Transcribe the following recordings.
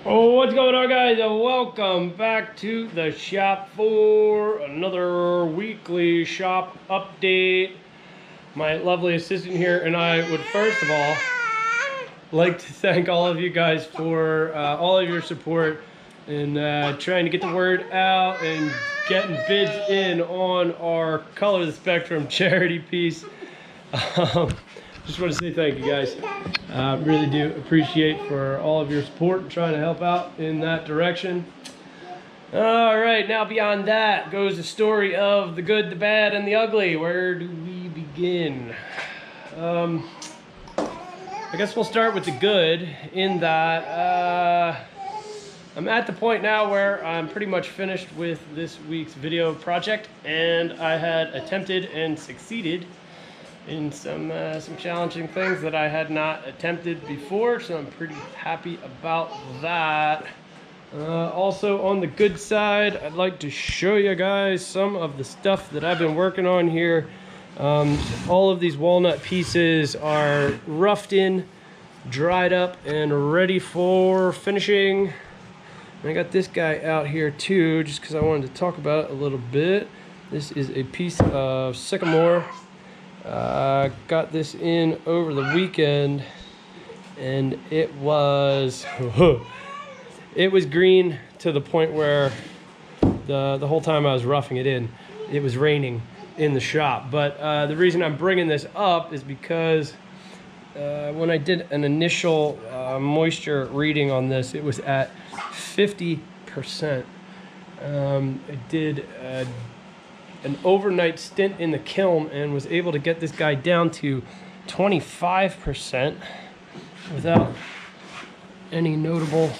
Oh, what's going on, guys? Welcome back to the shop for another weekly shop update. My lovely assistant here and I would first of all like to thank all of you guys for all of your support in trying to get the word out and getting bids in on our Color the Spectrum charity piece. Just want to say thank you, guys. Really do appreciate for all of your support and trying to help out in that direction. All right, now beyond that goes the story of the good, the bad, and the ugly. Where do we begin? I guess we'll start with the good in that I'm at the point now where I'm pretty much finished with this week's video project, and I had attempted and succeeded in some challenging things that I had not attempted before, so I'm pretty happy about that. Also on the good side, I'd like to show you guys some of the stuff that I've been working on here. All of these walnut pieces are roughed in, dried up, and ready for finishing. And I got this guy out here too, just because I wanted to talk about it a little bit. This is a piece of sycamore. Got this in over the weekend, and it was green to the point where the whole time I was roughing it in, it was raining in the shop. But the reason I'm bringing this up is because when I did an initial moisture reading on this, it was at 50%. I did an overnight stint in the kiln and was able to get this guy down to 25% without any notable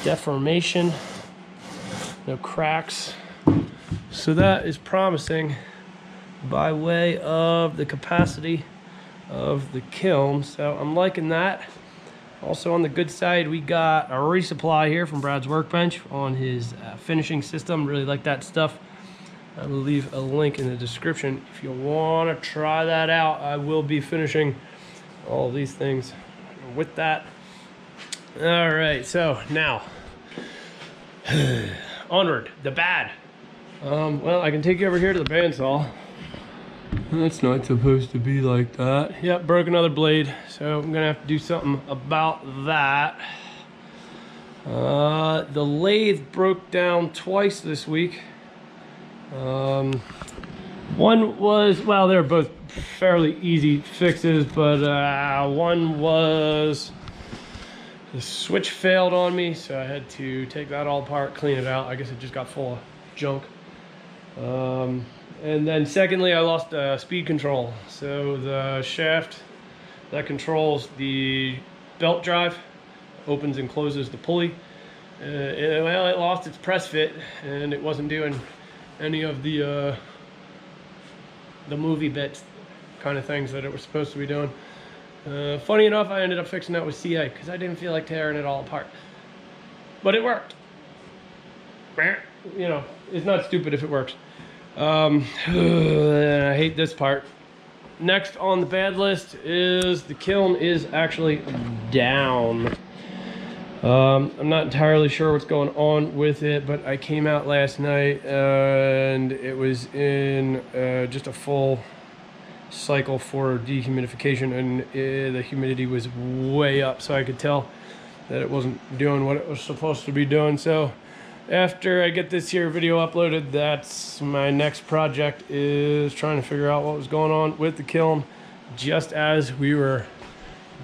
deformation, no cracks. So that is promising by way of the capacity of the kiln. So I'm liking that. Also on the good side, we got a resupply here from Brad's Workbench on his finishing system. Really like that stuff. I will leave a link in the description if you want to try that out. I will be finishing all of these things with that. All right, so now onward, the bad. Well, I can take you over here to the bandsaw. That's not supposed to be like that. Yep, broke another blade, so I'm gonna have to do something about that. The lathe broke down twice this week. One was, well, they're both fairly easy fixes, but one was the switch failed on me, so I had to take that all apart, clean it out. I guess it just got full of junk. And then secondly, I lost speed control. So the shaft that controls the belt drive opens and closes the pulley. Well, it lost its press fit, and it wasn't doing any of the movie bits kind of things that it was supposed to be doing. Funny enough, I ended up fixing that with CA because I didn't feel like tearing it all apart. But it worked. You know, it's not stupid if it works. I hate this part. Next on the bad list is the kiln is actually down. I'm not entirely sure what's going on with it, but I came out last night and it was in just a full cycle for dehumidification, and the humidity was way up, so I could tell that it wasn't doing what it was supposed to be doing. So after I get this here video uploaded, that's my next project, is trying to figure out what was going on with the kiln just as we were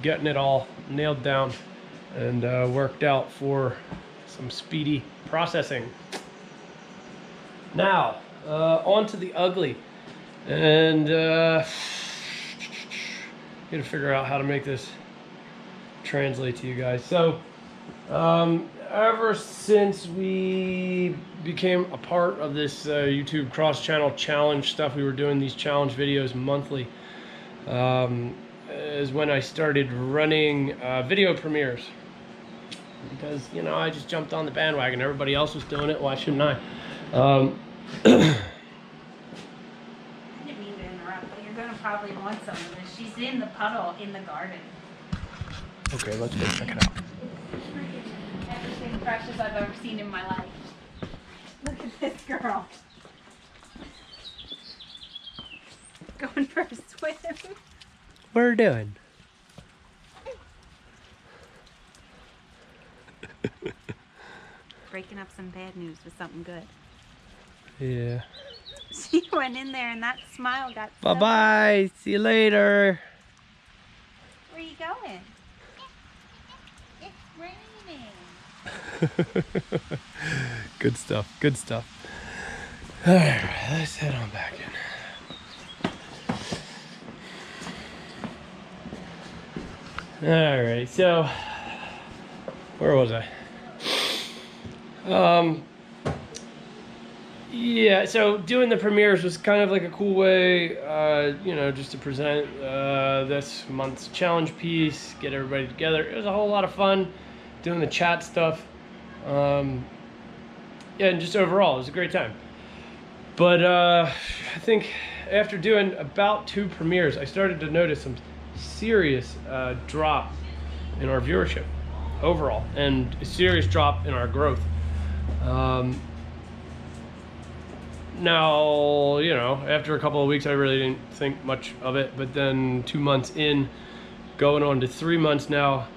getting it all nailed down and worked out for some speedy processing. Now, on to the ugly. And gotta figure out how to make this translate to you guys. So, ever since we became a part of this YouTube cross-channel challenge stuff, we were doing these challenge videos monthly, is when I started running video premieres. Because, you know, I just jumped on the bandwagon. Everybody else was doing it. Why shouldn't I? I didn't mean to interrupt, but you're going to probably want some of this. She's in the puddle in the garden. Okay, let's go check it out. videos I've ever seen in my life. Look at this girl. Going for a swim. What are you doing? Breaking up some bad news with something good. Yeah. She went in there and that smile got so... Bye-bye. See you later. Where are you going? It's raining. Good stuff. Good stuff. All right, let's head on back in. All right, so where was I? Yeah, so doing the premieres was kind of like a cool way, you know, just to present this month's challenge piece, get everybody together. It was a whole lot of fun doing the chat stuff. Yeah, and just overall, it was a great time. But I think after doing about 2 premieres, I started to notice some serious drop in our viewership overall, and a serious drop in our growth. Now, you know, after a couple of weeks, I really didn't think much of it, but then 2 months in, going on to 3 months now,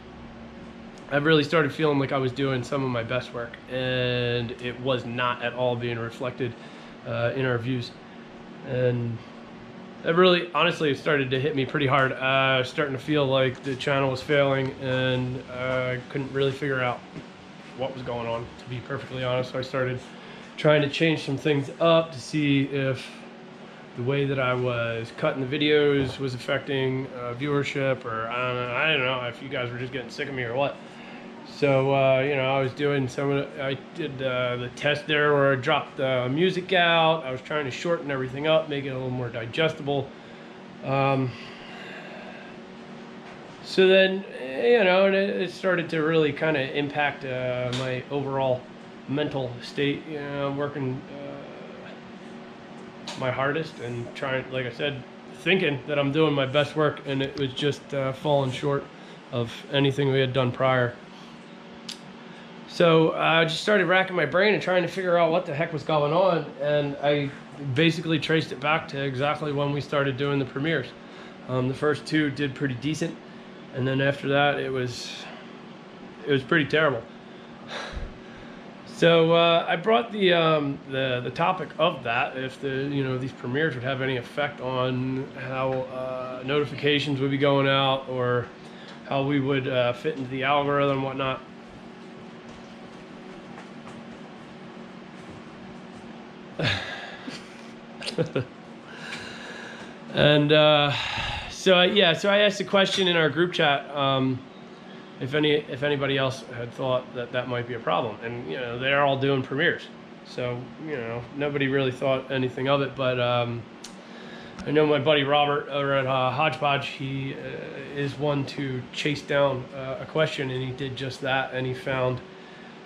I've really started feeling like I was doing some of my best work, and it was not at all being reflected in our views. And it really, honestly, started to hit me pretty hard. Starting to feel like the channel was failing, and I couldn't really figure out what was going on, to be perfectly honest. So I started trying to change some things up to see if the way that I was cutting the videos was affecting viewership, or I don't know if you guys were just getting sick of me or what. So you know, I was doing I did the test there where I dropped the music out. I was trying to shorten everything up, make it a little more digestible. So then, you know, it started to really kind of impact my overall mental state. You know, working my hardest and trying, like I said, thinking that I'm doing my best work, and it was just falling short of anything we had done prior. So I just started racking my brain and trying to figure out what the heck was going on, and I basically traced it back to exactly when we started doing the premieres. The first 2 did pretty decent, and then after that it was pretty terrible. So I brought the topic of that, if these premieres would have any effect on how notifications would be going out, or how we would fit into the algorithm and whatnot. And so I asked a question in our group chat, if anybody else had thought that might be a problem, and you know, they're all doing premieres, so you know, nobody really thought anything of it. But I know my buddy Robert over at Hodgepodge, he is one to chase down a question, and he did just that, and he found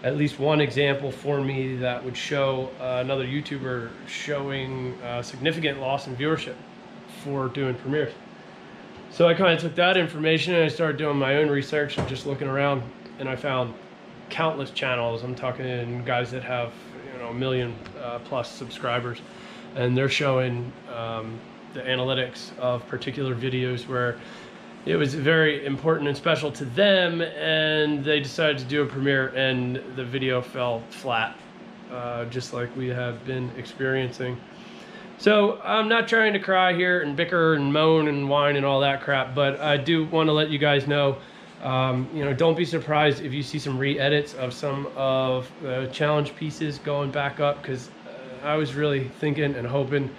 at least one example for me that would show another YouTuber showing significant loss in viewership for doing premieres. So I kind of took that information and I started doing my own research and just looking around, and I found countless channels. I'm talking guys that have, you know, 1 million plus subscribers, and they're showing the analytics of particular videos where it was very important and special to them, and they decided to do a premiere and the video fell flat, just like we have been experiencing. So I'm not trying to cry here and bicker and moan and whine and all that crap, but I do want to let you guys know, you know, don't be surprised if you see some re-edits of some of the challenge pieces going back up, because I was really thinking and hoping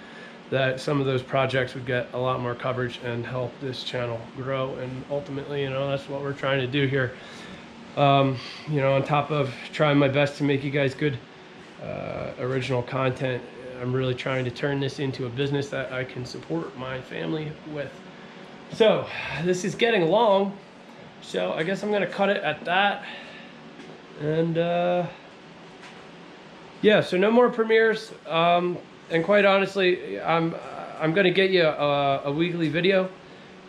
that some of those projects would get a lot more coverage and help this channel grow, and ultimately, you know, that's what we're trying to do here. You know, on top of trying my best to make you guys good original content, I'm really trying to turn this into a business that I can support my family with. So this is getting long, so I guess I'm gonna cut it at that. And yeah, so no more premieres. And quite honestly, I'm gonna get you a weekly video,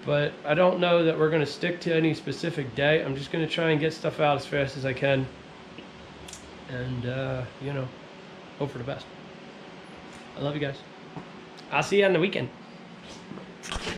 but I don't know that we're gonna stick to any specific day. I'm just gonna try and get stuff out as fast as I can. and you know, hope for the best. I love you guys. I'll see you on the weekend.